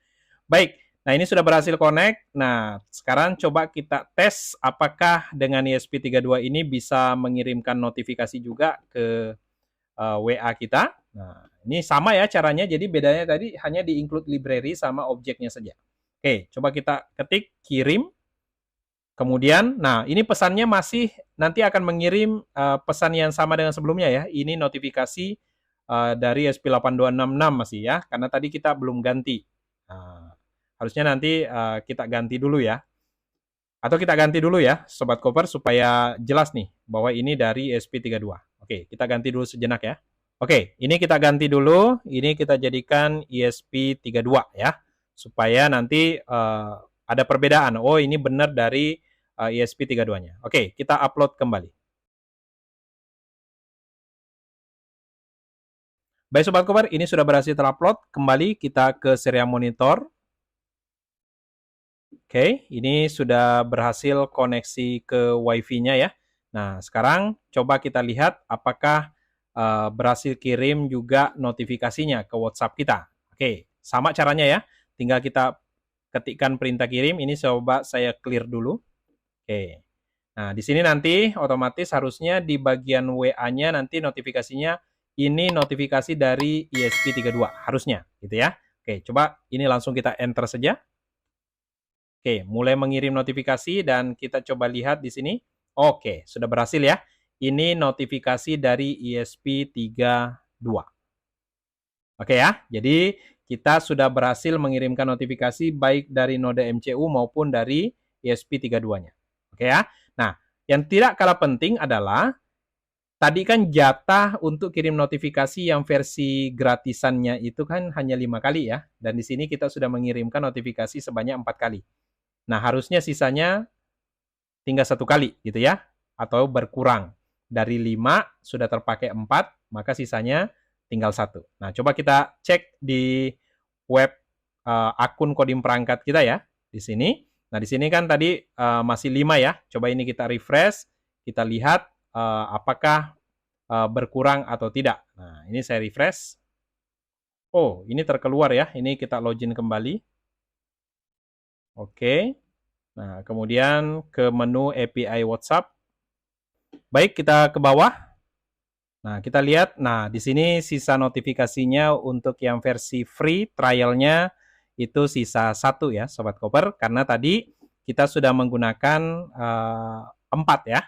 Baik, nah ini sudah berhasil connect. Nah, sekarang coba kita tes apakah dengan ESP32 ini bisa mengirimkan notifikasi juga ke WA kita. Nah, ini sama ya caranya, jadi bedanya tadi hanya di include library sama objeknya saja. Oke, coba kita ketik kirim. Kemudian, nah ini pesannya masih nanti akan mengirim pesan yang sama dengan sebelumnya ya. Ini notifikasi dari ESP8266 masih ya, karena tadi kita belum ganti. Nah, harusnya nanti kita ganti dulu ya. Atau kita ganti dulu ya, Sobat Koper, supaya jelas nih bahwa ini dari ESP32. Oke, kita ganti dulu sejenak ya. Oke, ini kita ganti dulu. Ini kita jadikan ESP32 ya. Supaya nanti ada perbedaan. Oh, ini benar dari ESP32-nya. Oke, kita upload kembali. Baik Sobat Koper, ini sudah berhasil terupload. Kembali kita ke serial monitor. Oke, ini sudah berhasil koneksi ke WiFi-nya ya. Nah, sekarang coba kita lihat apakah berhasil kirim juga notifikasinya ke WhatsApp kita. Oke, sama caranya ya. Tinggal kita ketikkan perintah kirim. Ini coba saya clear dulu. Oke. Nah, di sini nanti otomatis harusnya di bagian WA-nya nanti notifikasinya ini notifikasi dari ESP32 harusnya gitu ya. Oke, coba ini langsung kita enter saja. Oke, mulai mengirim notifikasi dan kita coba lihat di sini. Oke, sudah berhasil ya. Ini notifikasi dari ESP32. Oke ya, jadi kita sudah berhasil mengirimkan notifikasi baik dari node MCU maupun dari ESP32-nya. Oke ya. Nah, yang tidak kalah penting adalah tadi kan jatah untuk kirim notifikasi yang versi gratisannya itu kan hanya 5 kali ya. Dan di sini kita sudah mengirimkan notifikasi sebanyak 4 kali. Nah, harusnya sisanya tinggal 1 kali gitu ya, atau berkurang. Dari 5 sudah terpakai 4, maka sisanya tinggal 1. Nah, coba kita cek di web akun kodim perangkat kita ya, di sini. Nah, di sini kan tadi masih 5 ya. Coba ini kita refresh, kita lihat apakah berkurang atau tidak. Nah, ini saya refresh. Oh, ini terkeluar ya. Ini kita login kembali. Oke. Nah, kemudian ke menu API WhatsApp. Baik, kita ke bawah. Nah, kita lihat. Nah, di sini sisa notifikasinya untuk yang versi free trialnya itu sisa 1 ya, Sobat Koper. Karena tadi kita sudah menggunakan 4 ya.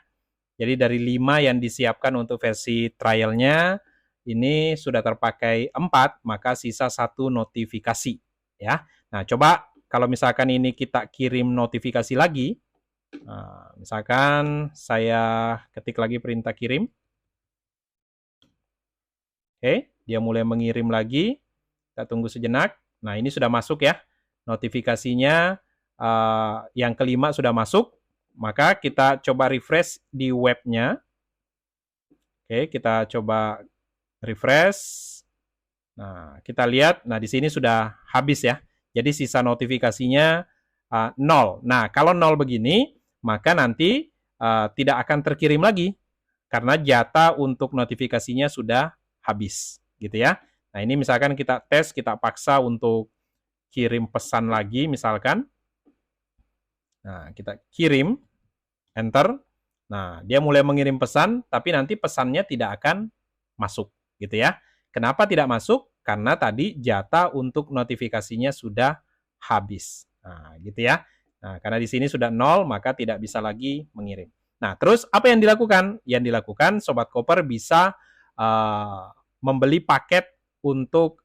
Jadi dari 5 yang disiapkan untuk versi trialnya, ini sudah terpakai 4, maka sisa 1 notifikasi ya. Nah, coba kalau misalkan ini kita kirim notifikasi lagi, nah, misalkan saya ketik lagi perintah kirim. Oke, dia mulai mengirim lagi. Kita tunggu sejenak. Nah, ini sudah masuk ya. Notifikasinya yang kelima sudah masuk. Maka kita coba refresh di webnya. Oke, kita coba refresh. Nah, kita lihat. Nah, di sini sudah habis ya. Jadi sisa notifikasinya 0. Nah, kalau 0 begini, maka nanti tidak akan terkirim lagi karena jatah untuk notifikasinya sudah habis, gitu ya. Nah, ini misalkan kita tes, kita paksa untuk kirim pesan lagi misalkan. Nah, kita kirim, enter. Nah, dia mulai mengirim pesan, tapi nanti pesannya tidak akan masuk, gitu ya. Kenapa tidak masuk? Karena tadi jatah untuk notifikasinya sudah habis. Nah, gitu ya. Nah, karena di sini sudah 0, maka tidak bisa lagi mengirim. Nah, terus apa yang dilakukan? Yang dilakukan, Sobat Koper bisa membeli paket untuk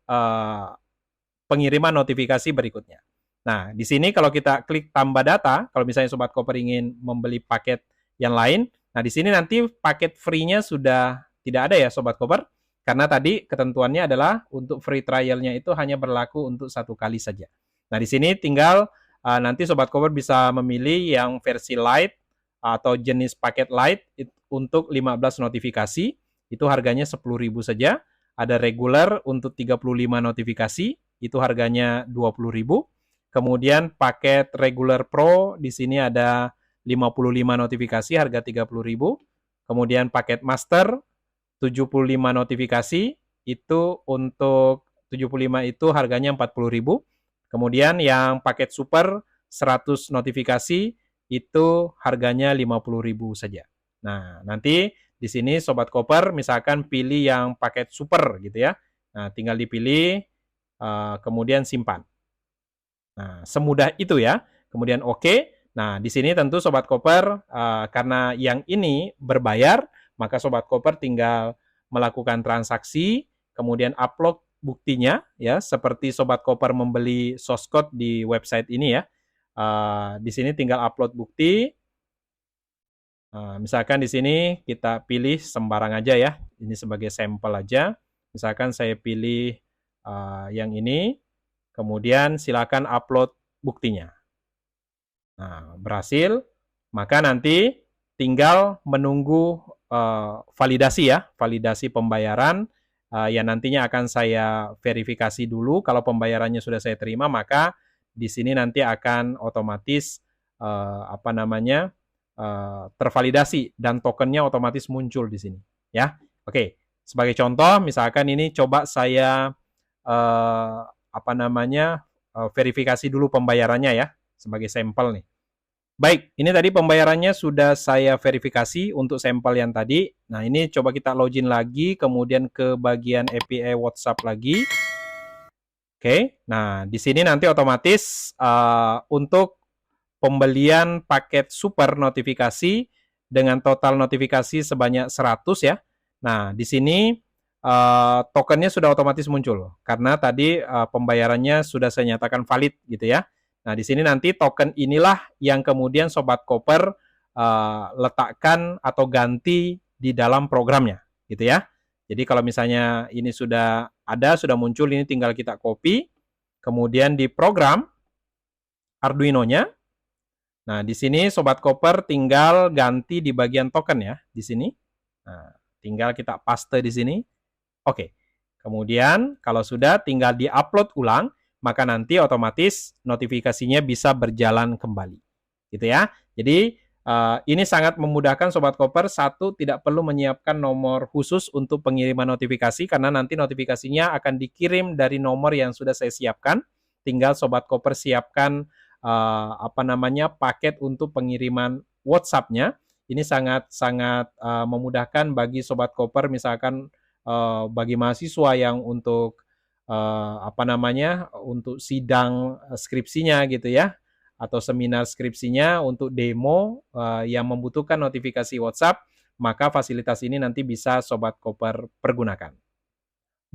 pengiriman notifikasi berikutnya. Nah, di sini kalau kita klik tambah data, kalau misalnya Sobat Koper ingin membeli paket yang lain, nah di sini nanti paket free-nya sudah tidak ada ya Sobat Koper, karena tadi ketentuannya adalah untuk free trial-nya itu hanya berlaku untuk 1 kali saja. Nah, di sini tinggal nanti Sobat Koper bisa memilih yang versi light atau jenis paket light untuk 15 notifikasi, itu harganya 10.000 saja. Ada regular untuk 35 notifikasi, itu harganya 20.000. Kemudian paket regular pro di sini ada 55 notifikasi harga 30.000. Kemudian paket master 75 notifikasi itu untuk 75 itu harganya 40.000. Kemudian yang paket super 100 notifikasi itu harganya 50.000 saja. Nah, nanti di sini Sobat Koper misalkan pilih yang paket super gitu ya. Nah, tinggal dipilih kemudian simpan. Nah, semudah itu ya. Kemudian oke. Nah, di sini tentu Sobat Koper karena yang ini berbayar, maka Sobat Koper tinggal melakukan transaksi, kemudian upload buktinya ya, seperti Sobat Koper membeli source code di website ini ya. Di sini tinggal upload bukti. Misalkan di sini kita pilih sembarang aja ya. Ini sebagai sampel aja. Misalkan saya pilih yang ini, kemudian silakan upload buktinya. Nah, berhasil, maka nanti tinggal menunggu validasi ya, validasi pembayaran yang nantinya akan saya verifikasi dulu. Kalau pembayarannya sudah saya terima, maka di sini nanti akan otomatis tervalidasi dan tokennya otomatis muncul di sini ya. Oke, sebagai contoh misalkan ini coba saya verifikasi dulu pembayarannya ya sebagai sampel nih. Baik, ini tadi pembayarannya sudah saya verifikasi untuk sampel yang tadi. Nah, ini coba kita login lagi, kemudian ke bagian API WhatsApp lagi. Oke, nah di sini nanti otomatis untuk pembelian paket super notifikasi dengan total notifikasi sebanyak 100 ya. Nah, di sini tokennya sudah otomatis muncul karena tadi pembayarannya sudah saya nyatakan valid gitu ya. Nah, di sini nanti token inilah yang kemudian Sobat Koper letakkan atau ganti di dalam programnya gitu ya. Jadi kalau misalnya ini sudah ada, sudah muncul, ini tinggal kita copy, kemudian di program Arduino-nya. Nah, di sini Sobat Koper tinggal ganti di bagian token ya, di sini. Nah, tinggal kita paste di sini. Oke. Kemudian kalau sudah tinggal di-upload ulang, maka nanti otomatis notifikasinya bisa berjalan kembali. Gitu ya. Jadi ini sangat memudahkan Sobat Koper. Satu, tidak perlu menyiapkan nomor khusus untuk pengiriman notifikasi karena nanti notifikasinya akan dikirim dari nomor yang sudah saya siapkan. Tinggal Sobat Koper siapkan paket untuk pengiriman WhatsApp-nya. Ini sangat memudahkan bagi Sobat Koper, misalkan bagi mahasiswa yang untuk untuk sidang skripsinya gitu ya, atau seminar skripsinya untuk demo yang membutuhkan notifikasi WhatsApp, maka fasilitas ini nanti bisa Sobat Koper pergunakan.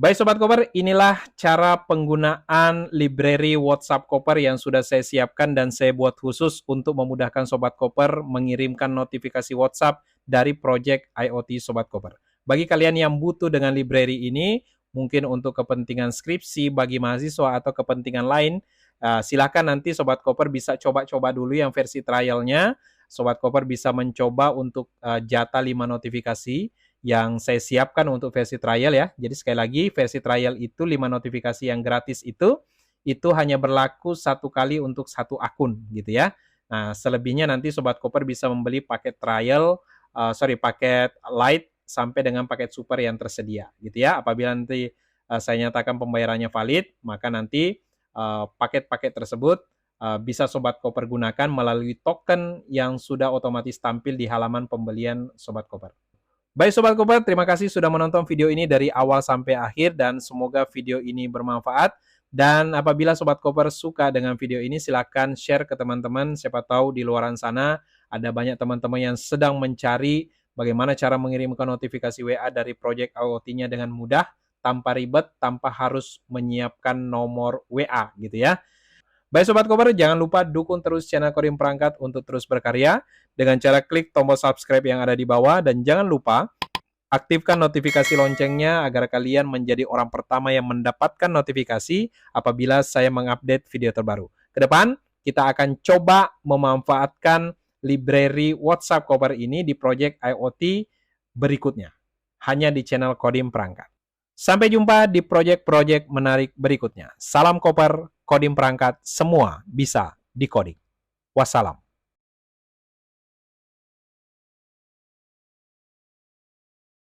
Baik Sobat Koper, inilah cara penggunaan library WhatsApp Koper yang sudah saya siapkan dan saya buat khusus untuk memudahkan Sobat Koper mengirimkan notifikasi WhatsApp dari project IoT Sobat Koper. Bagi kalian yang butuh dengan library ini, mungkin untuk kepentingan skripsi bagi mahasiswa atau kepentingan lain, silakan nanti Sobat Koper bisa coba-coba dulu yang versi trialnya. Sobat Koper bisa mencoba untuk jatah 5 notifikasi yang saya siapkan untuk versi trial ya. Jadi sekali lagi versi trial itu 5 notifikasi yang gratis itu hanya berlaku 1 kali untuk 1 akun gitu ya. Nah, selebihnya nanti Sobat Koper bisa membeli paket trial, paket light sampai dengan paket super yang tersedia gitu ya. Apabila nanti saya nyatakan pembayarannya valid, maka nanti paket-paket tersebut bisa Sobat Koper gunakan melalui token yang sudah otomatis tampil di halaman pembelian Sobat Koper. Baik Sobat Koper, terima kasih sudah menonton video ini dari awal sampai akhir dan semoga video ini bermanfaat. Dan apabila Sobat Koper suka dengan video ini, silakan share ke teman-teman. Siapa tahu di luaran sana ada banyak teman-teman yang sedang mencari bagaimana cara mengirimkan notifikasi WA dari project IoT-nya dengan mudah, tanpa ribet, tanpa harus menyiapkan nomor WA gitu ya. Baik Sobat Koper, jangan lupa dukung terus channel Kodim Perangkat untuk terus berkarya dengan cara klik tombol subscribe yang ada di bawah dan jangan lupa aktifkan notifikasi loncengnya agar kalian menjadi orang pertama yang mendapatkan notifikasi apabila saya mengupdate video terbaru. Kedepan kita akan coba memanfaatkan library WhatsApp Koper ini di project IoT berikutnya, hanya di channel Kodim Perangkat. Sampai jumpa di project-project menarik berikutnya. Salam Koper, Kodim Perangkat, semua bisa dikoding. Wassalam.